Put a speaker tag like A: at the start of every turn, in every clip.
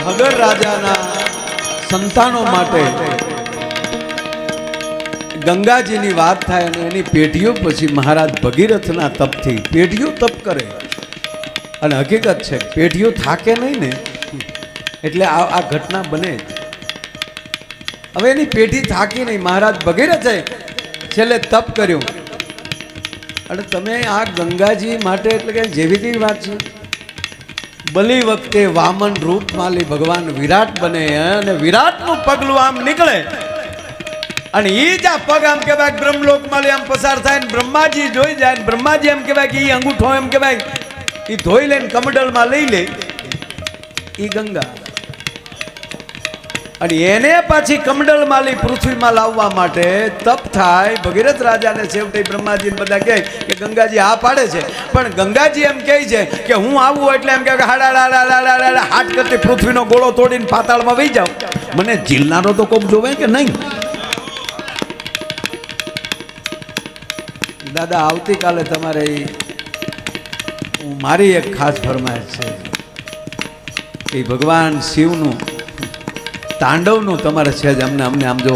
A: હગર રાજાના સંતાનો માટે ગંગાજીની વાત થાય અને એની પેઢીઓ પછી મહારાજ ભગીરથના તપથી પેઢીઓ તપ કરે અને હકીકત છે પેઢીઓ થાકે નહીં ને એટલે આ ઘટના બને જ. હવે એની પેઢી થાકી નહીં, મહારાજ ભગીરથે છેલ્લે તપ કર્યું અને તમે આ ગંગાજી માટે એટલે કે જેવી તેવી વાત છે. બલી વખતે વામન રૂપ માલી ભગવાન વિરાટ બને અને વિરાટનું પગલું આમ નીકળે અને એ જ આ પગ આમ કહેવાય બ્રહ્મલોક માલી આમ પસાર થાય ને બ્રહ્માજી જોઈ જાય ને બ્રહ્માજી એમ કહેવાય કે એ અંગૂઠો એમ કહેવાય એ ધોઈ લઈને કમંડળમાં લઈ લે એ ગંગા અને એને પાછી કમંડળ માલી પૃથ્વીમાં લાવવા માટે તપ થાય. ભગીરથ રાજાને છેવટે બ્રહ્માજીને બધા કહે કે ગંગાજી આ પાડે છે પણ ગંગાજી એમ કહે છે કે હું આવું એટલે એમ કે હાડા હાટ કરતી પૃથ્વીનો ગોળો તોડીને પાતાળમાં વહી જાઉં. મને જીલનારો તો કોક જોવે કે નહીં. દાદા આવતીકાલે તમારે મારી એક ખાસ ફરમાઈશ છે કે ભગવાન શિવનું તાંડવનું તમારે છે જ અમને આમ જો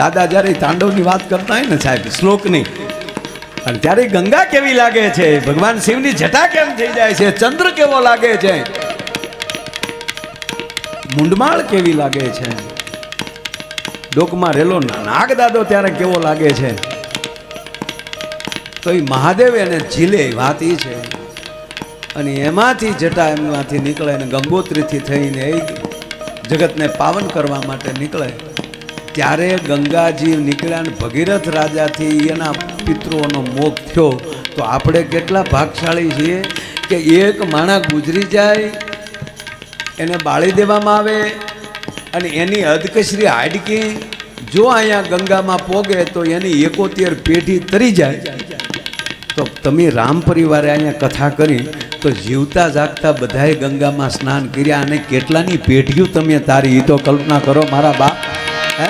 A: દાદા જ્યારે તાંડવની વાત કરતા હોય ને સાહેબ શ્લોકની અને ત્યારે ગંગા કેવી લાગે છે, ભગવાન શિવની જટા કેમ થઈ જાય છે, ચંદ્ર કેવો લાગે છે, મુંડમાળ કેવી લાગે છે, ડોકમાં રેલો નાગ દાદો ત્યારે કેવો લાગે છે. તો એ મહાદેવ એને ઝીલે વાત એ છે અને એમાંથી જટા એમમાંથી નીકળે અને ગંગોત્રીથી થઈને એ જગતને પાવન કરવા માટે નીકળે ત્યારે ગંગાજી નીકળ્યા અને ભગીરથ રાજાથી એના પિતૃઓનો મોક્ષ થયો. તો આપણે કેટલા ભાગશાળી છીએ કે એક માણસ ગુજરી જાય એને બાળી દેવામાં આવે અને એની અધકસરી હાડકી જો અહીંયા ગંગામાં પોગે તો એની 71 પેઢી તરી જાય. તો તમે રામ પરિવારે અહીંયા કથા કરી તો જીવતા જાગતા બધાએ ગંગામાં સ્નાન કર્યા અને કેટલાની પેઢીઓ તમે તારી એ તો કલ્પના કરો મારા બા. હે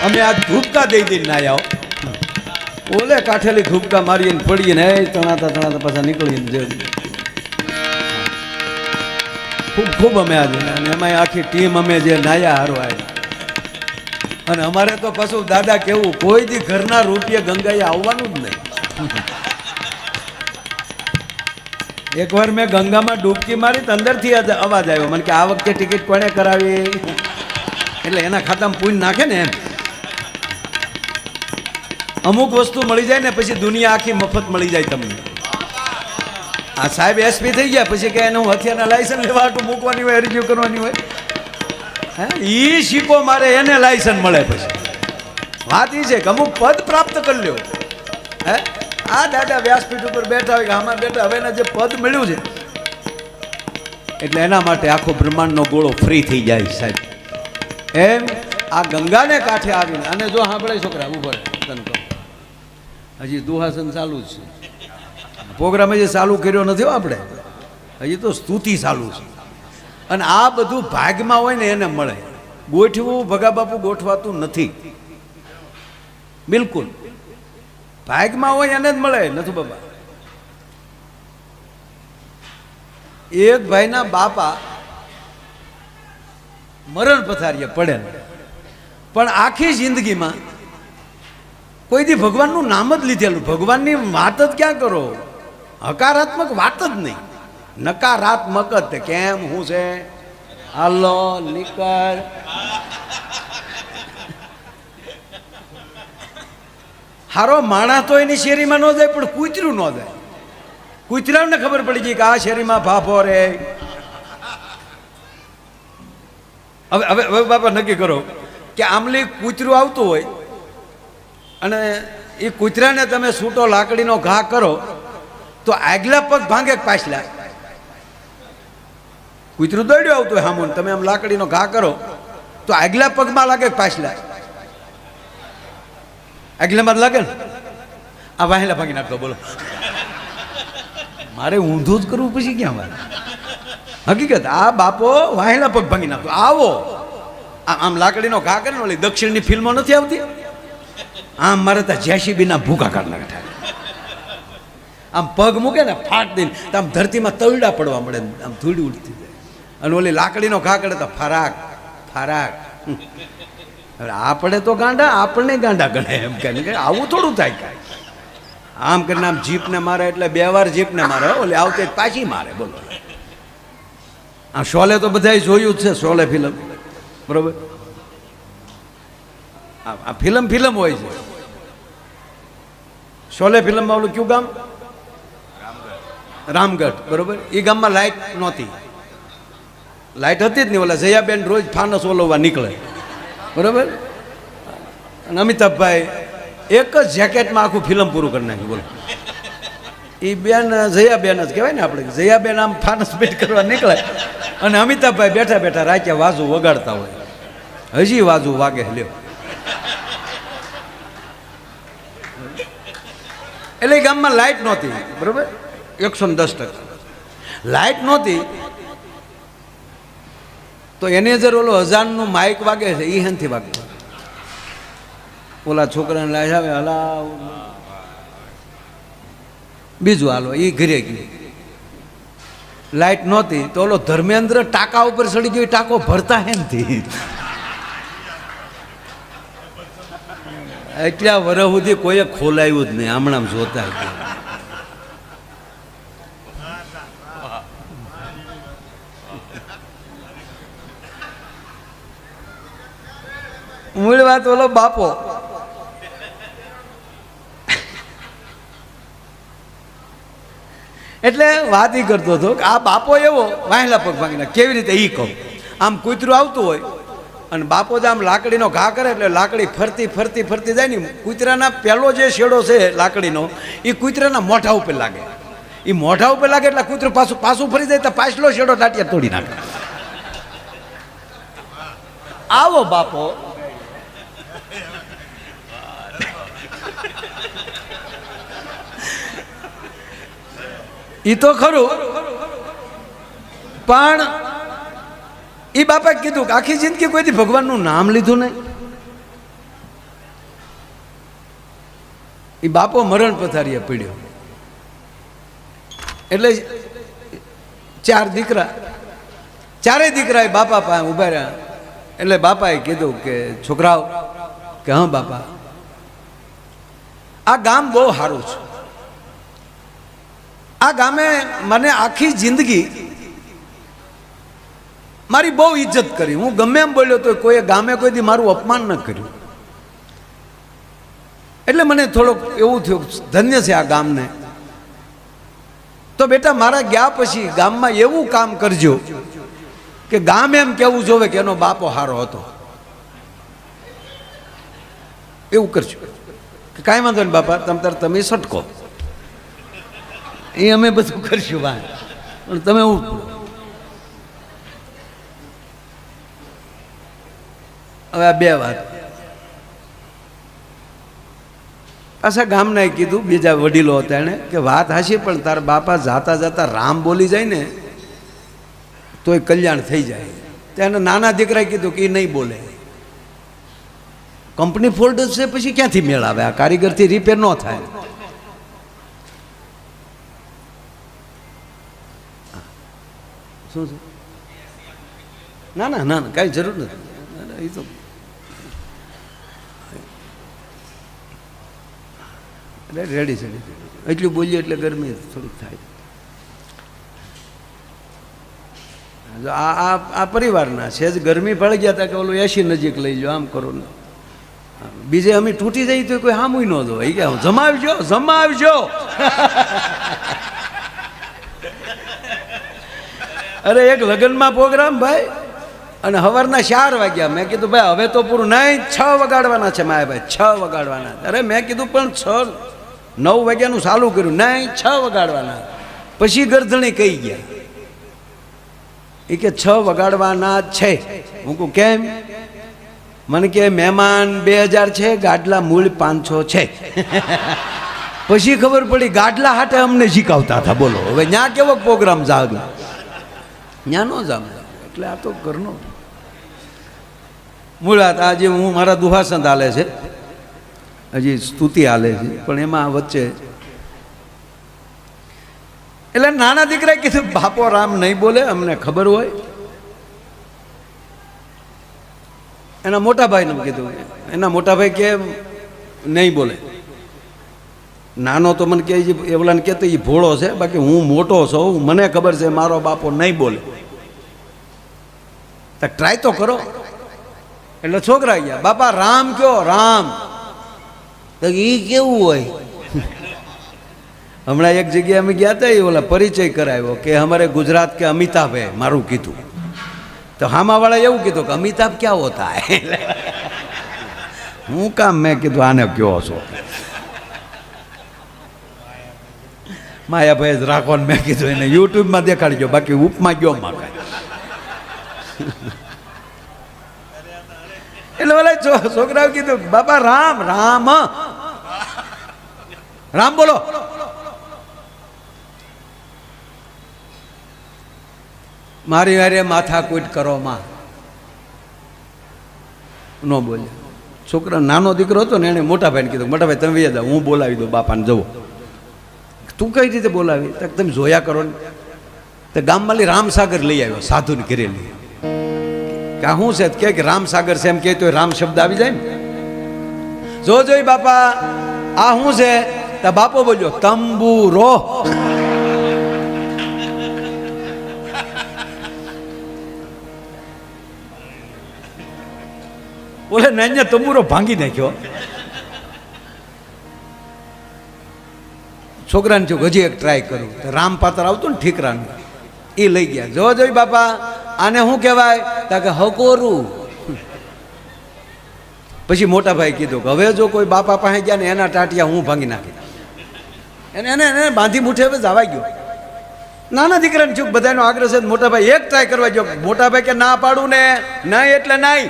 A: અમે આ ધૂપકા દઈ દઈને ના આવો ઓલે કાઠેલી ધૂપકા મારીને પડીને તણાતા પાછા નીકળીને ખૂબ અમે આજે અને એમાં આખી ટીમ અમે જે નાયા હારો આવી અને અમારે તો પાછું દાદા કેવું કોઈ દી ઘરના રૂપિયા ગંગાએ આવવાનું જ નહીં. એકવાર મેં ગંગામાં ડૂબકી મારી તો અંદરથી અવાજ આવ્યો મને કે આ વખતે ટિકિટ કોણે કરાવી એટલે એના ખાતામાં પૂન નાખે ને એમ. અમુક વસ્તુ મળી જાય ને પછી દુનિયા આખી મફત મળી જાય તમને. આ સાહેબ એસપી થઈ ગયા પછી કે એને હું હથિયારના લાયસન્સ લેવા હાટું મૂકવાની હોય રિન્યુ કરવાની હોય હે એ શીખો મારે એને લાયસન્સ મળે પછી. વાત એ છે કે અમુક પદ પ્રાપ્ત કરી લ્યો. હે આ દાદા વ્યાસપીઠ ઉપર બેઠા હોય કે આમાં બેઠા હવે જે પદ મળ્યું છે એટલે એના માટે આખો બ્રહ્માંડનો ગોળો ફ્રી થઈ જાય સાહેબ. એમ આ ગંગાને કાંઠે આવીને અને જો સાંભળે છોકરા ઉપર તને કહું હજી દુહાસન ચાલુ જ છે. પ્રોગ્રામ હજી ચાલુ કર્યો નથી આપણે, હજી તો સ્તુતિ ચાલુ છે. અને આ બધું ભાગમાં હોય ને એને મળે. ગોઠવું ભગા બાપુ ગોઠવાતું નથી બિલકુલ. ભાગમાં હોય એને જ મળે નથી બાબા. એક ભાઈના બાપા મરણ પથારીએ પડેલ પણ આખી જિંદગીમાં કોઈ દી ભગવાનનું નામ જ લીધેલું. ભગવાનની વાત જ ક્યાં કરો, હકારાત્મક વાત જ નહીં, નકારાત્મક જ. કેમ હું છે હાલો નીકળ હારો માણસ તો એની શેરીમાં ન જાય પણ કૂતરું ન જાય. કૂતરાને ખબર પડી ગઈ કે આ શેરીમાં ફાફો રે. હવે હવે હવે બાપા નક્કી કરો કે આમલી કૂતરું આવતું હોય અને એ કૂતરાને તમે સૂટો લાકડીનો ઘા કરો તો આગલા પગ ભાંગે પાછલા. કૂતરું દોડ્યું આવતું હોય સામું તમે આમ લાકડીનો ઘા કરો તો આગલા પગમાં લાગે પાછલા. આગલામાં લાગે ને આ વાહેલા ભાંગી નાખતો. બોલો મારે ઊંધું જ કરવું પછી ક્યાં મારે હકીકત. આ બાપો વાહેલા પગ ભાંગી નાખતો. આવો આમ લાકડીનો ઘા કરે ને ઓલી દક્ષિણની ફિલ્મો નથી આવતી આમ મારે ત્યાં જેસીબીના ભૂકા કાઢ નાખે. આમ પગ મૂકે ને ફાટ દઈને તો આમ ધરતીમાં તલડા પડવા મળે, આમ ધૂળ ઉડતી જાય. અને ઓલી લાકડીનો ઘા કરે તો ફરાક ફરાક. હવે આપણે તો ગાંડા, આપણને ગાંડા ગણે એમ કે આવું થોડું થાય કાંઈ. આમ કરીને આમ જીપને મારે એટલે 2 વાર જીપને મારે, ઓલી આવતી પાછી મારે. બોલો, આ શોલે તો બધાય જોયું જ છે, શોલે ફિલ્મ, બરોબર. આ ફિલ્મ હોય છે. શોલે ફિલ્મમાં ઓલું કયું ગામ? રામગઢ, બરોબર. એ ગામમાં લાઇટ નહોતી, લાઇટ હતી જ નહીં. ઓલા જયાબેન રોજ ફાનસ ઓલવવા નીકળે, બરોબર. અને અમિતાભભાઈ એક જ જેકેટમાં આખું ફિલ્મ પૂરું કરી નાખ્યું. બોલો, એ બેન જયાબેન જ કહેવાય ને આપણે. જયાબેન આમ ફાનસ બેટ કરવા નીકળે અને અમિતાભભાઈ બેઠા બેઠા રાખ્યા વાજુ વગાડતા હોય. હજી વાજુ વાગે લ્યો. એટલે ગામમાં લાઇટ નહોતી, બરોબર. 110%. લાઇટ નહોતી તો એની અંદર ઓલો અજાનનું માઇક વાગે છે, એ હેનથી વાગતું. ઓલા છોકરાને લાજ આવે હલાવ, બીજું હાલો, એ ઘરે ગયું. લાઇટ નહોતી તો ઓલો ધર્મેન્દ્ર ટાંકા ઉપર ચડી ગયો, ટાંકો ભરતા હેનથી. એટલા વર્ષ સુધી કોઈએ ખોલાયું જ નહીં, હમણાં જોતા મૂળ વાત ઓલો બાપો એટલે વાત એ કરતો હતો કે આ બાપો એવો વાહેલા પગ ભાંગીને કેવી રીતે એ કહું. આમ કૂતરું આવતું હોય અને બાપો જ આમ લાકડીનો ઘા કરે એટલે લાકડી ફરતી ફરતી ફરતી જાય ને, કૂતરાના પહેલો જે શેડો છે લાકડીનો એ કૂતરાના મોઢા ઉપર લાગે. એ મોઢા ઉપર લાગે એટલે કૂતરું પાછું ફરી જાય તો પાછલો શેડો ટાટિયા તોડી નાખે. આવો બાપો ઈ તો ખરું, પણ એ બાપા કીધું કે આખી જિંદગી કોઈથી ભગવાનનું નામ લીધું નહીં. એ બાપો મરણ પથારીએ પીડ્યો એટલે 4 દીકરા, 4 દીકરા એ બાપા પાસે ઉભા રહ્યા. એટલે બાપાએ કીધું કે છોકરાઓ કે હા બાપા, આ ગામ બહુ સારું છે. આ ગામે મને આખી જિંદગી મારી બહુ ઇજ્જત કરી. હું ગમે એમ બોલ્યો તો કોઈએ ગામે કોઈ દી મારું અપમાન ન કર્યું. એટલે મને થોડોક એવું થયું ધન્ય છે આ ગામને. તો બેટા મારા ગયા પછી ગામમાં એવું કામ કરજો કે ગામ એમ કેવું જોવે કે એનો બાપો હારો હતો. એવું કરજો કે કાંઈ વાંધો નહીં બાપા, તમે સટકો, એ અમે બધું કરશું ભાઈ, પણ તમે એવું. હવે આ 2 વાત પાછા ગામના કીધું, બીજા વડીલો હતા એને કે વાત હાશી, પણ તારા બાપા જાતા જાતા રામ બોલી જાય ને તોય કલ્યાણ થઈ જાય. ત્યાં નાના દીકરાએ કીધું કે એ નહીં બોલે, કંપની ફોલ્ડ છે, પછી ક્યાંથી મેળ આવે, આ કારીગરથી રિપેર ન થાય. શું છે? ના ના ના કાંઈ જરૂર નથી. એ તો એટલે રેડી છે, એટલું બોલીએ એટલે ગરમી થોડીક થાય. આ પરિવારના છે જ ગરમી પડી ગયા હતા કે ઓલું એસી નજીક લઈ જાઓ, આમ કરો ને. બીજે અમે તૂટી જઈએ તો કોઈ હામુય ન દો, એ કે જમાવજો જમાવજો. અરે એક લગ્નમાં પ્રોગ્રામ ભાઈ, અને સવારના 4 વાગ્યા. મેં કીધું ભાઈ હવે તો પૂરું નહીં, 6 વગાડવાના છે માયા ભાઈ, 6 વગાડવાના. અરે મેં કીધું પણ 9 વાગ્યાનું ચાલુ કર્યું, નહીં 6 વગાડવાના. પછી ગરધણી કહી ગયા એ કે 6 વગાડવાના છે. હું કહું કેમ? મને કે મહેમાન 2000 છે, ગાડલા મૂળ 500 છે. પછી ખબર પડી ગાડલા હાટે અમને શીખવતા હતા. બોલો હવે ન્યા કેવો પ્રોગ્રામ જાગ, ન્યા નો જામ. એટલે આ તો ઘરનો મુળાત. આજે હું મારા દુહાસંત હાલે છે, હજી સ્તુતિ હાલે છે, પણ એમાં વચ્ચે એટલે નાના દીકરાએ કીધું બાપો રામ નહીં બોલે, અમને ખબર હોય. એના મોટા ભાઈને કીધું. એના મોટા ભાઈ કે નહીં બોલે. નાનો તો મને કહે એવલાને કહેતો એ ભોળો છે, બાકી હું મોટો છું, મને ખબર છે મારો બાપો નહીં બોલે. તો ટ્રાય તો કરો. એટલે છોકરા ગયા, બાપા રામ કયો, રામ. તો એ કેવું હોય? હમણાં એક જગ્યાએ અમે ગયા હતા, એ ઓલા પરિચય કરાવ્યો કે અમારે ગુજરાત કે અમિતાભ હે, મારું કીધું. તો હામાવાળા એવું કીધું કે અમિતાભ ક્યાં હોતા હે. હું કામ મેં કીધું આને કયો છો? માયાભાઈ જ રાખો ને મેં કીધું એને યુટ્યુબમાં દેખાડજો, બાકી ઉપમાં ગયો માં કાંઈ. એટલે ઓલા છોકરાઓ કીધું બાપા રામ, રામ રામ બોલો. મારી હારે માથાકૂટ કરો માં ન બોલે. છોકરા નાનો દીકરો હતો ને એને મોટા ભાઈને કીધું, મોટા ભાઈ તમે જાઓ, હું બોલાવી દઉં બાપાને. જવો. તું કઈ રીતે બોલાવી? તમે જોયા કરો ને. તો ગામમાંથી રામસાગર લઈ આવ્યો, સાધુને ઘરે લઈ. કે શું છે કે રામસાગર છે, એમ કે તો રામ શબ્દ આવી જાય ને. જોઈ બાપા આ શું છે? તો બાપો બોલ્યો તંબુરો. બોલે નાન્યા તંબુરો ભાંગી નાખ્યો. છોકરાને જો હજી એક ટ્રાય કરું. રામ પાત્ર આવતું ને ઠીકરાનું, એ લઈ ગયા. જોઈ બાપા આને શું કહેવાય? તા કે હકોરું. પછી મોટા ભાઈ કીધું કે હવે જો કોઈ બાપા પાસે ગયા ને એના ટાટિયા હું ભાંગી નાખી. એને એને એને બાંધી મુઠે હવે જવાઈ ગયો. નાના દીકરાને ચૂક બધાનો આગ્રહ છે. મોટા ભાઈ એક ટ્રાય કરવા ગયો. મોટા ભાઈ કે ના પાડું ને, નહીં એટલે નહીં.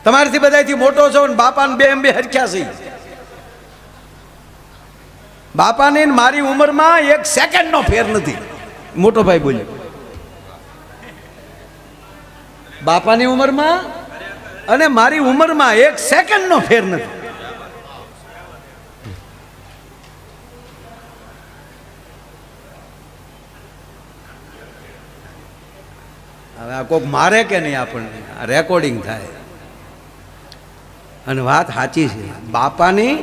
A: તમારાથી બધાથી મોટો છો ને બાપાને બે હરખ્યા છે. બાપાને મારી ઉંમરમાં એક સેકન્ડનો ફેર નથી. મોટો ભાઈ બોલ્યો બાપાની ઉંમરમાં અને મારી ઉંમરમાં એક સેકન્ડનો ફેર નથી. હવે આ કોઈક મારે કે નહીં આપણને, આ રેકોર્ડિંગ થાય. અને વાત સાચી છે. બાપાની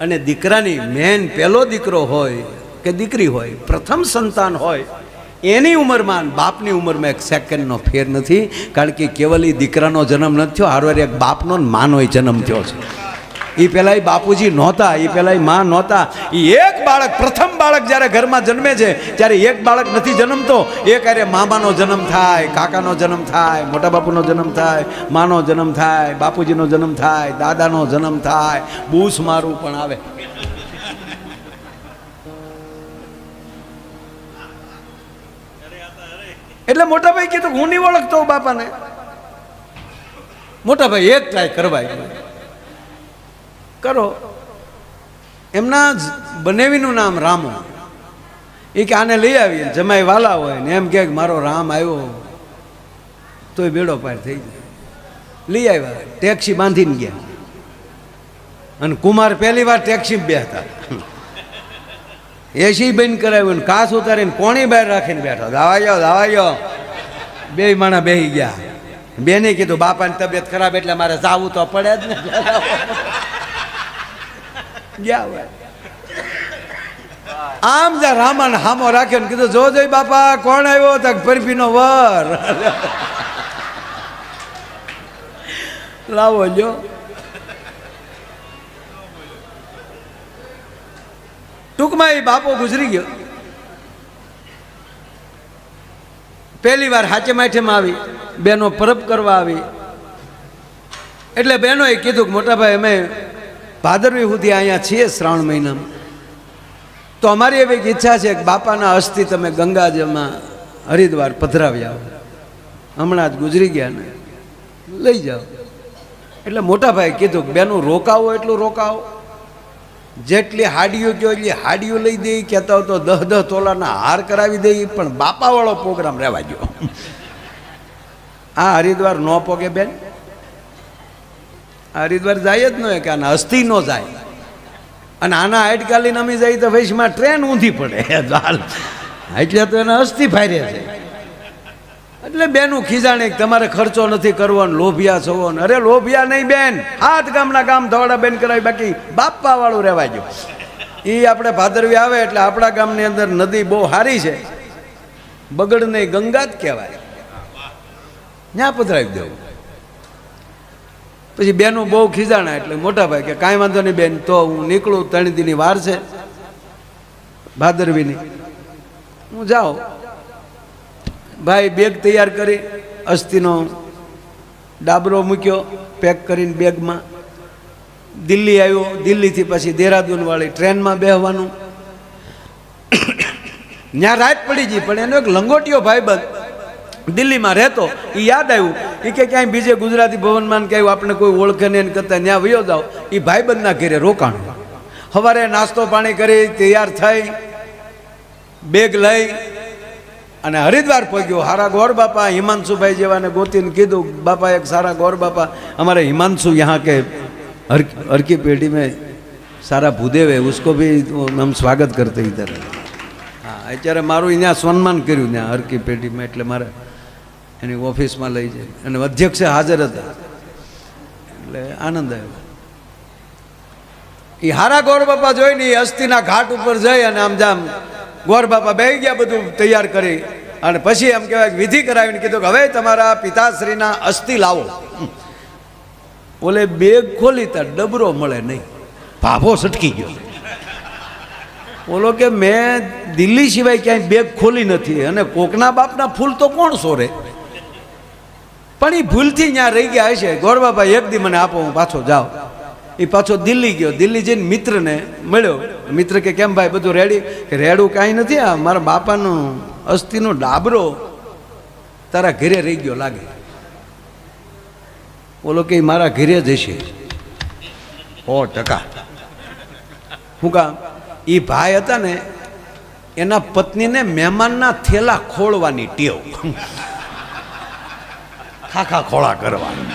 A: અને દીકરાની મેન પહેલો દીકરો હોય કે દીકરી હોય, પ્રથમ સંતાન હોય, એની ઉંમરમાં બાપની ઉંમરમાં એક સેકન્ડનો ફેર નથી. કારણ કે કેવલ એ દીકરાનો જન્મ નથી થયો, હારવાર એક બાપનો માનોય જન્મ થયો છે. એ પહેલાં બાપુજી નહોતા, એ પહેલાં માં નહોતા. એ એક બાળક, પ્રથમ બાળક જ્યારે ઘરમાં જન્મે છે ત્યારે એક બાળક નથી જન્મતો, એ ક્યારે મામાનો જન્મ થાય, કાકાનો જન્મ થાય, મોટા બાપુનો જન્મ થાય, માનો જન્મ થાય, બાપુજીનો જન્મ થાય, દાદાનો જન્મ થાય, બૂસ મારું પણ આવે. એટલે મોટા ભાઈ કીધું હું નહીં ઓળખતો બાપાને. મોટા ભાઈ એક ટ્રાય કરવાય કરો. એમના બનેવીનું નામ રામો. એ કે આને લઈ આવીએ, જમાઈ વાલા હોય ને એમ કે મારો રામ આવ્યો તોય બેડો પાર થઈ જાય. લઈ આવ્યા, ટેક્સી બાંધીને ગયા. અને કુમાર પહેલી વાર ટેક્સી બેઠા, એસી બંધ કરાવ્યું, કાચ ઉતારીને કોણી બહાર રાખીને બેઠા. દાવા ગયો બે માણા બેસી ગયા. બેને કીધું બાપાની તબિયત ખરાબ એટલે મારે જાવું તો પડે જ ને. ગયા આમ જા રામાને હામો રાખ્યો ને કીધું જોઈ બાપા કોણ આવ્યો? તક પરફીનો વર. લાવો લ્યો. ટૂંકમાં એ બાપો ગુજરી ગયો. પહેલી વાર હાચે માઠેમાં આવી, બેનો પરબ કરવા આવી. એટલે બહેનોએ કીધું કે મોટા ભાઈ અમે ભાદરવી સુધી અહીંયા છીએ શ્રાવણ મહિનામાં, તો અમારી એવી ઈચ્છા છે કે બાપાના અસ્થિ તમે ગંગાજળમાં હરિદ્વાર પધરાવી આવો. હમણાં જ ગુજરી ગયા ને, લઈ જાઓ. એટલે મોટા ભાઈ કીધું કે બેનું રોકાવો એટલું રોકાવો, જેટલી હાડીઓ કહો એટલી હાડીઓ લઈ દઈ, કહેતા હોય તો 10 તોલાના હાર કરાવી દઈ, પણ બાપાવાળો પ્રોગ્રામ રહેવા ગયો. આ હરિદ્વાર ન પોગે બેન, હરિદ્વાર જાય જ ન હોય કે આના અસ્થિ ન જાય. અને આના હાઈટકાલી નમી જાય તો વૈશમાં ટ્રેન ઊંધી પડે, એટલે તો એના અસ્થિ ફાયરે છે. એટલે બેનું ખીજાણી તમારે ખર્ચો નથી કરવો ને લોભિયા છો ને. અરે લોભિયા નહીં બેન, હાથ ગામના કામ ધોળા બેન કરાવી, બાકી બાપા વાળું રહેવા ગયો. એ આપણે ભાદરવી આવે એટલે આપણા ગામની અંદર નદી બહુ સારી છે, બગડ નહીં ગંગા જ કહેવાય, ત્યાં પધરાવી દેવું. પછી બેનું બહુ ખીજાણા એટલે મોટા ભાઈ કે કાંઈ વાંધો નહીં બેન, તો હું નીકળું, 3 દીની વાર છે ભાદરવીની, હું જાઉં. ભાઈ બેગ તૈયાર કરી અસ્થિનો ડાબરો મૂક્યો પેક કરીને બેગમાં. દિલ્હી આવ્યો, દિલ્હીથી પછી દેહરાદૂન વાળી ટ્રેનમાં બેસવાનું. ત્યાં રાત પડી ગઈ, પણ એનો એક લંગોટિયો ભાઈબંધ દિલ્હીમાં રહેતો, એ યાદ આવ્યું. એ કે ક્યાંય બીજે ગુજરાતી ભવનમાં ક્યાંય આપણે કોઈ ઓળખે નહીં કરતા ત્યાં વયો જાઓ. એ ભાઈબંધના ઘરે રોકાણ. સવારે નાસ્તો પાણી કરી તૈયાર થઈ બેગ લઈ અને હરિદ્વાર પહોંચ્યો. સારા ગોર બાપા હિમાંશુભાઈ જેવાને ગોતીને કીધું, બાપા એક સારા ગોર બાપા हमारे हिमांशु यहाँ के हर की पेटी में सारा भूदेव है, उसको भी हम स्वागत करते इधर. हाँ, અત્યારે મારું અહીંયા સન્માન કર્યું ત્યાં હરકી પેઢીમાં, એટલે મારે એની ઓફિસમાં લઈ જાય અને અધ્યક્ષે હાજર હતા એટલે આનંદ આવ્યો. એ હારા ગોર બાપા જોઈને એ અસ્થિના ઘાટ ઉપર જઈ અને આમ જામ ગોર બાપા બેસી ગયા, બધું તૈયાર કરી અને પછી એમ કહેવાય વિધિ કરાવીને કીધું કે હવે તમારા પિતાશ્રીના અસ્થિ લાવો. ઓલે બેગ ખોલી તા ડબરો મળે નહીં, ભાભો સટકી ગયો. બોલો કે મેં દિલ્હી સિવાય ક્યાંય બેગ ખોલી નથી, અને કોકના બાપના ફૂલ તો કોણ સોરે, પણ એ ભૂલથી ત્યાં રહી ગયા હશે. ગોર બાપા એક દી મને આપો, હું પાછો જાઉં. એ પાછો દિલ્હી ગયો. દિલ્હી જઈને મિત્રને મળ્યો. મિત્ર કે કેમ ભાઈ બધું રેડી? કે રેડું કાંઈ નથી, આ મારા બાપાનું અસ્થિનો ડાબરો તારા ઘરે રહી ગયો લાગે. બોલો કે મારા ઘરે જ હશે 100%. શું કામ? એ ભાઈ હતા ને, એના પત્નીને મહેમાનના થેલા ખોળવાની ટેવ, ખાખા ખોળા કરવાનું.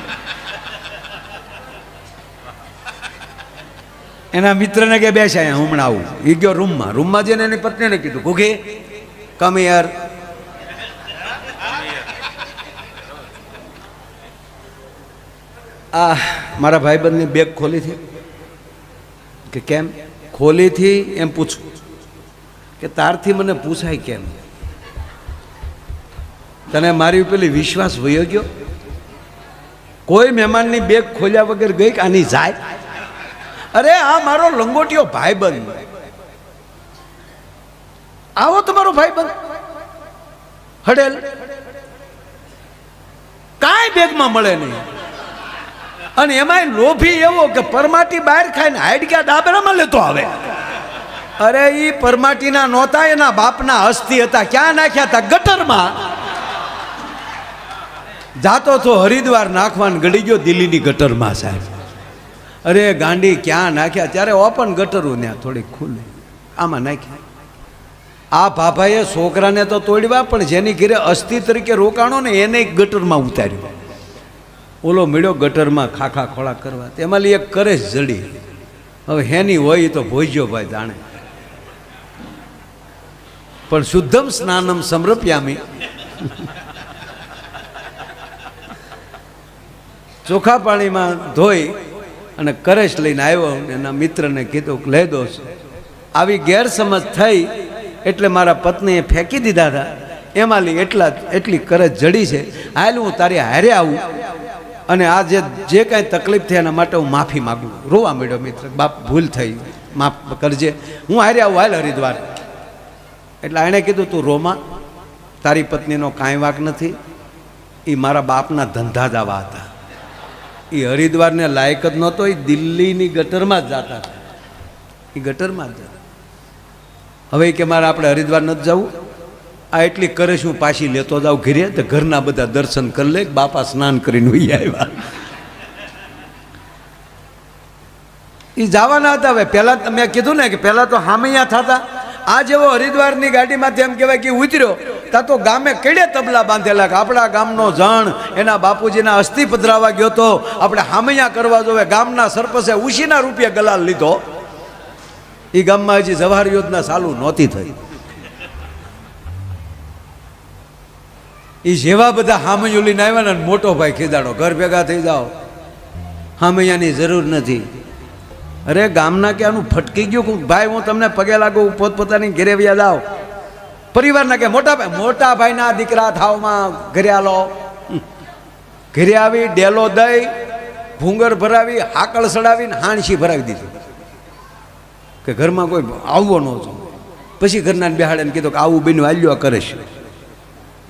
A: એના મિત્રને કે બેસે અહીંયા હમણાં આવું. એ ગયો રૂમમાં. રૂમમાં જઈને એની પત્નીને કીધું, ઘોઘે કમ યાર. આ મારા ભાઈબંધની બેગ ખોલી હતી. કે કેમ ખોલી હતી એમ પૂછું. કે તારથી મને પૂછાય કેમ? તને મારી પેલી વિશ્વાસ વયો ગયો? કોઈ મહેમાનની બેગ ખોલ્યા વગર ગઈ કે આની જાય? અરે આ મારો લંગોટિયો ભાઈબંધ, આવો તમારો ભાઈબંધ હડેલ, કાંઈ બેગમાં મળે નહીં. અને એમાંય લોભી એવો કે પરમાટી બહાર ખાઈને હાડક્યા ડાબરામાં લેતો આવે. અરે ઈ પરમાટીના નહોતા, એના બાપના અસ્થિ હતા. ક્યાં નાખ્યા હતા? ગટરમાં. જાતો તો હરિદ્વાર નાખવાન ગળી ગયો દિલ્હીની ગટરમાં સાહેબ. અરે ગાંડી ક્યાં નાખ્યા? ત્યારે ઓપન ગટરું ત્યાં થોડીક ખુલ્લી, આમાં નાખ્યા. આ ભાભાએ છોકરાને તો તોડવા, પણ જેની ઘરે અસ્થિ તરીકે રોકાણો ને એને ગટરમાં ઉતાર્યો. ઓલો મળ્યો ગટરમાં ખાખા ખોળા કરવા. તેમાં એક કરે જડી. હવે હેની હોય તો ભોજ્યો ભાઈ જાણે. પણ શુદ્ધમ સ્નાનમ સમર્પ્યામી. ચોખા પાણીમાં ધોઈ અને કરેશ લઈને આવ્યો. એના મિત્રને કીધું કે લઈ દો. આવી ગેરસમજ થઈ એટલે મારા પત્નીએ ફેંકી દીધા હતા. એમાં એટલી કરજ જડી છે. હાલ હું તારી હારે આવું અને આ જે કાંઈ તકલીફ થઈ એના માટે હું માફી માગું. રોવા મળ્યો મિત્ર, બાપ ભૂલ થઈ, માફ કરજે, હું હારે આવું, હાલ હરિદ્વાર. એટલે એણે કીધું તું રોમાં, તારી પત્નીનો કાંઈ વાંક નથી, એ મારા બાપના ધંધા જ આવા હતા. એ હરિદ્વારને લાયક જ નહોતો, એ દિલ્હીની ગટરમાં જ જતા હતા. એ ગટરમાં જ જતા. હવે કે મારે આપણે હરિદ્વાર નથી જવું, આ એટલી કરે શું પાછી લેતો જાઉં ઘરે, તો ઘરના બધા દર્શન કરી લે. બાપા સ્નાન કરીને વહી આવ્યા. એ જવાના હતા. હવે પહેલાં મેં કીધું ને કે પહેલાં તો હામૈયા થતા. આ જેવો હરિદ્વારની ગાડીમાંથી એમ કહેવાય કે ઉતર્યો તા તો ગામે કેડે તબલા બાંધેલા કે આપણા ગામનો જણ એના બાપુજીના અસ્થિ પધરાવા ગયો તો આપણે હામૈયા કરવા જોવે. ગામના સરપંચે ઉશીના રૂપિયા ગલાલ લીધો. એ ગામમાં હજી જવાહર યોજના ચાલુ નહોતી થઈ. એ જેવા બધા હામૈયું લઈને આવ્યા ને મોટો ભાઈ ખીદાડો ઘર ભેગા થઈ જાઓ, હામૈયાની જરૂર નથી. અરે ગામના કે આનું ફટકી ગયું ભાઈ, હું તમને પગે લાગુ, પોતપોતાની ઘેરે વ્યા જાઓ. પરિવારના કે મોટા ભાઈના દીકરા થાવમાં ઘરે આલો. ઘરે આવી ડેલો દઈ ભૂંગર ભરાવી હાકળ સડાવીને હાણસી ભરાવી દીધી કે ઘરમાં કોઈ આવવો ન હતો. પછી ઘરના બેહાડે ને કીધું કે આવું બન્યું હાલ્યો કરે છે,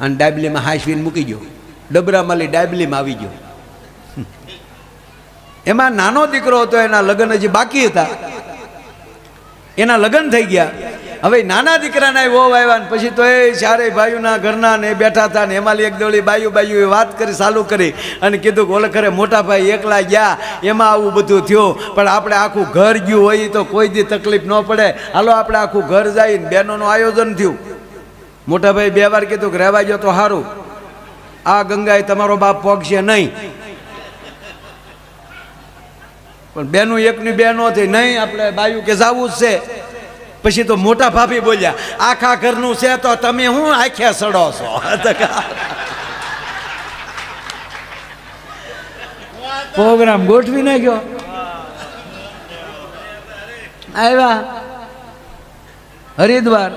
A: અને ડાબલીમાં હાંસવીને મૂકી ગયો, ડબરામાં લઈ ડાબલીમાં આવી ગયો. એમાં નાનો દીકરો હતો, એના લગ્ન હજી બાકી હતા, એના લગ્ન થઈ ગયા. હવે નાના દીકરાના વહુ આવ્યા ને પછી તો એ ચારેય ભાઈઓના ઘરના ને બેઠા હતા ને એમાં એક દોડી બાયું વાત કરી ચાલુ કરી અને કીધું કે ઓલે ખરે મોટા ભાઈ એકલા ગયા એમાં આવું બધું થયું, પણ આપણે આખું ઘર ગયું હોય તો કોઈ દી તકલીફ ન પડે, હાલો આપણે આખું ઘર જઈને બહેનોનું આયોજન થયું. મોટા ભાઈ 2 વાર કીધું કે રહેવા ગયો તો સારું, આ ગંગાએ તમારો બાપ પોગશે નહીં. પણ બેનું એકની બે નો થઈ, નહીં આપણે બાયું કે જાવું જ છે. પછી તો મોટા ભાભી બોલ્યા, આખા ઘરનું છે તો તમે હું આખ્યા સડો છો. પ્રોગ્રામ ગોઠવી નાખ્યો. આવ્યા હરિદ્વાર,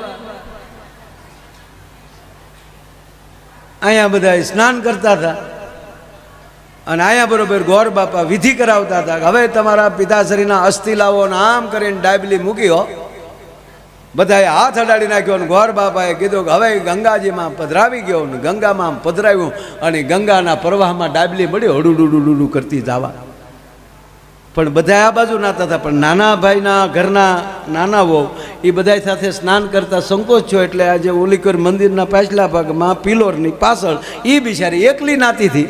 A: અહીંયા બધા સ્નાન કરતા હતા અને અહીંયા બરોબર ગોર બાપા વિધિ કરાવતા હતા. હવે તમારા પિતાશ્રીના અસ્થિ લાવો ને આમ કરીને ડાબલી મૂક્યો, બધાએ હાથ અડાડી નાખ્યો અને ગોર બાપાએ કીધું કે હવે ગંગાજીમાં પધરાવી ગયો ને ગંગામાં પધરાવ્યું અને ગંગાના પ્રવાહમાં ડાબલી મળી હડુડુડુડુડું કરતી જવા. પણ બધા આ બાજુ નાતા હતા, પણ નાના ભાઈના ઘરના નાના વહુ એ બધા સાથે સ્નાન કરતા સંકોચ છો એટલે આજે ઓલીકર મંદિરના પાછલા ભાગમાં પિલોરની પાછળ એ બિચારી એકલી નાતી હતી.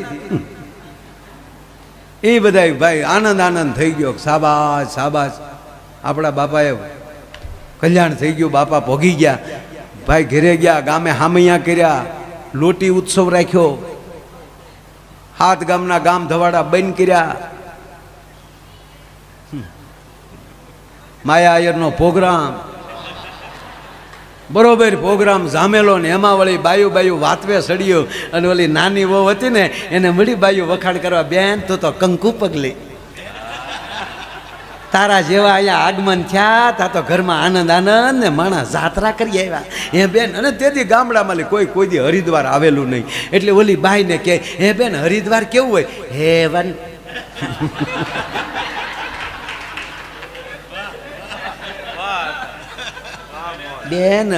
A: એ બધા ભાઈ આનંદ થઈ ગયો, શાબાશ શાબાશ, આપણા બાપાએ કલ્યાણ થઈ ગયું, બાપા ભોગી ગયા. ભાઈ ઘરે ગયા, ગામે હામૈયા કર્યા, લોટી ઉત્સવ રાખ્યો, 7 ગામના ગામ ધવાડા બંધ કર્યા, માયા આયરનો પ્રોગ્રામ, બરોબર પ્રોગ્રામ જામેલો ને એમાં વળી બાયું વાતવે સડ્યો અને ઓલી નાની વહુ હતી ને એને મળી બાયું વખાણ કરવા, બેન તું તો કંકુ પગલી, તારા જેવા અહીંયા આગમન થયા તા તો ઘરમાં આનંદ ને માણસ જાત્રા કરી આવ્યા. હે બેન, અને તેથી ગામડામાં કોઈ દી હરિદ્વાર આવેલું નહીં એટલે ઓલી બાઈને કહે, હે બેન હરિદ્વાર કેવું હોય? હેવન. બેન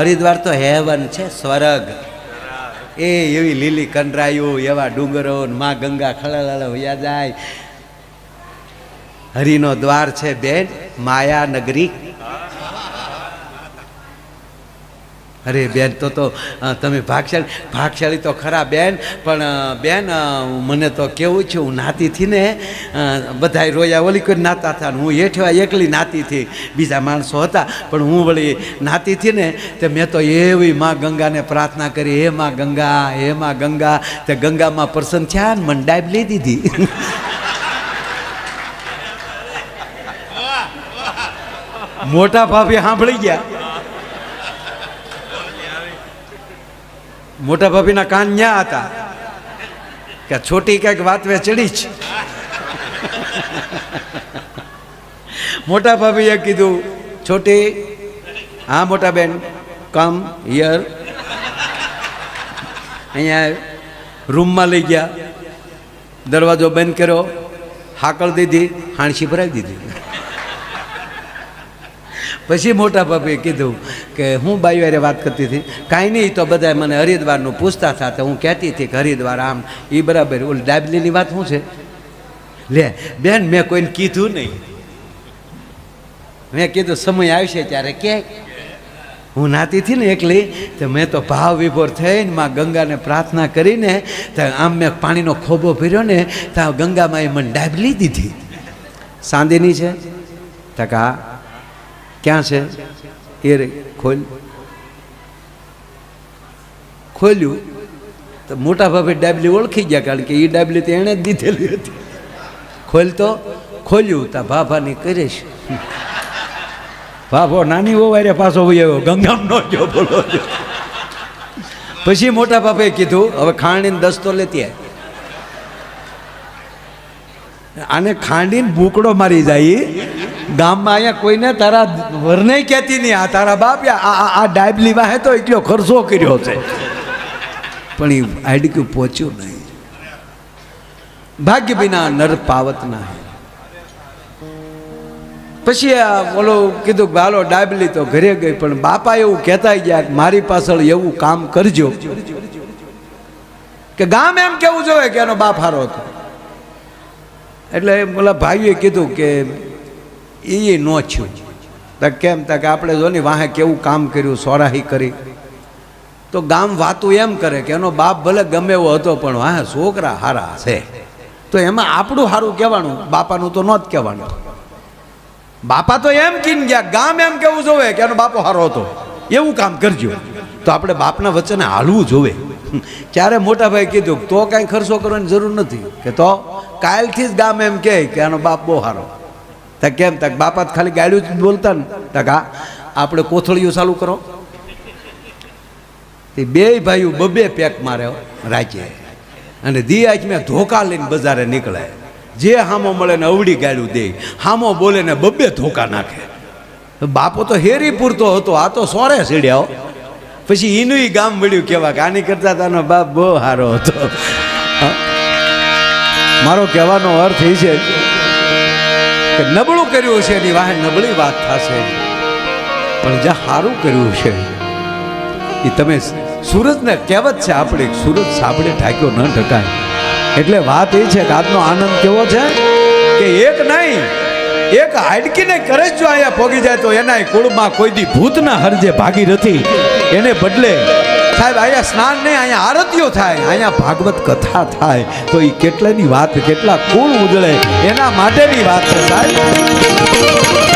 A: હરિદ્વાર તો હેવન છે, સ્વર્ગ. એવી લીલી કંડરાયું, એવા ડુંગરો, માં ગંગા ખળાળ વયા જાય. હરિનો દ્વાર છે બેન, માયા નગરી. અરે બેન તો તમે ભાગશાળી તો ખરા બેન, પણ બેન મને તો કેવું છે, હું નાતી થી ને બધા રોયા ઓલી કોઈ નાતા હતા, હું હેઠવા એકલી નાતી હતી, બીજા માણસો હતા પણ હું વળી નાતી હતી ને તે મેં તો એવી માં ગંગાને પ્રાર્થના કરી, હે માં ગંગા, હે માં ગંગા. તે ગંગામાં પ્રસન્ન થયા ને મને ડાઈબ લઈ દીધી. મોટા ભાભી સાંભળી ગયા, મોટા ભાભીના કાન ન્યા હતા કે છોટી કઈક વાતવે ચડી છે. મોટા ભાભીએ કીધું, છોટી, હા મોટા બેન, કમ હિયર. અહીંયા રૂમમાં લઈ ગયા, દરવાજો બંધ કર્યો, હાકળ દીધી, હાણસી ભરાવી દીધી. પછી મોટા ભાભીએ કીધું કે હું બાઈ વારે વાત કરતી હતી, કાંઈ નહીં, તો બધા મને હરિદ્વારનું પૂછતા હતા તો હું કહેતી હતી કે હરિદ્વાર આમ. એ બરાબર, ઓલી ડાબલીની વાત શું છે? લે બેન, મેં કોઈને કીધું નહીં, મેં કીધું સમય આવશે ત્યારે કે. હું નાતી હતી ને એકલી તો મેં તો ભાવ વિભોર થઈને માં ગંગાને પ્રાર્થના કરીને તો આમ મેં પાણીનો ખોબો ભર્યો ને ત્યાં ગંગામાં એ મને ડાબલી દીધી. સાંદીની છે ટકા ક્યાં છે? એ રે, ખોલ્યું તો મોટા ભાભી ડાબલી ઓળખી ગયા, કારણ કે એ ડાબલી તો એણે જ દીધેલી હતી. ખોલ્યું તા ભાભાની કરીશ. ભાભો નાની ઓવારે પાછો આવ્યો, ગંગામ ન ગયો, બોલો. પછી મોટા બાપે કીધું હવે ખાંડીને 10 તો લેતી આય. આને ખાંડીને બુકડો મારી જાય ગામમાં. અહીંયા કોઈને તારા વરને કહેતી નહીં, આ તારા બાપ આ ડાયબલી વાહે તો એટલો ખર્ચો કર્યો છે, પણ એ આડક્યું પહોંચ્યું નહીં. ભાગ્ય વિના નર પાવત ના. પછી બોલો કીધું કે હાલો ડાયબલી તો ઘરે ગઈ, પણ બાપા એવું કહેતા ગયા કે મારી પાછળ એવું કામ કરજો કે ગામ એમ કેવું જોઈએ કે એનો બાપ હારો હતો. એટલે બોલા ભાઈએ કીધું કે એ ન થયું. કેમ કે આપણે જો ને વાહે કેવું કામ કર્યું, સોરાહી કરી, તો ગામ વાતું એમ કરે કે એનો બાપ ભલે ગમે એવો હતો પણ વાહે છોકરા હારા છે, તો એમાં આપણું સારું કહેવાનું, બાપાનું તો ન જ કહેવાનું. બાપા તો એમ કીને ગયા, ગામ એમ કેવું જોવે કે એનો બાપો સારો હતો, એવું કામ કરજો. તો આપણે બાપના વચ્ચે હાલવું જોવે. ત્યારે મોટા ભાઈ કીધું તો કાંઈ ખર્ચો કરવાની જરૂર નથી, કે તો કાલથી જ ગામ એમ કહે કે આનો બાપ બહુ સારો. તા કેમ તક બાપા ખાલી ગાડ્યું જ બોલતા ને, તક આપણે કોથળીઓ ચાલુ કરો. તે બે ભાઈઓ બબે પેક મારે રાખે અને દિયાજ મેં ધોકા લઈને બજારે નીકળે. જે હામો મળે ને અવડી ગાડ્યું દે, હામો બોલે ને બબે ધોકા નાખે. બાપો તો હેરી પૂરતો હતો, આ તો સોરે સીડ્યાઓ. પછી એનું ગામ મળ્યું કેવા કે આની કરતા તાનો બાપ બહુ સારો હતો. મારો કહેવાનો અર્થ એ છે કે નબળું કર્યું છે એની વાહે નબળી વાત થશે, પણ જ્યાં સારું કર્યું છે એ તમે સૂરજને કહેવત છે આપણી, સૂરજ સાબડે ઢાંક્યો ન ઢકાય. એટલે વાત એ છે કે આજનો આનંદ કેવો છે કે એક નહીં, એક હાડકીને કરે જો અહીંયા પોગી જાય તો એના કુળમાં કોઈ દી ભૂત ના હરજે ભાગીરથી. એને બદલે સાહેબ અહીંયા સ્નાન નહીં, અહીંયા આરતીઓ થાય, અહીંયા ભાગવત કથા થાય, તો એ કેટલાની વાત, કેટલા કુળ ઉજળે, એના માટેની વાત છે સાહેબ.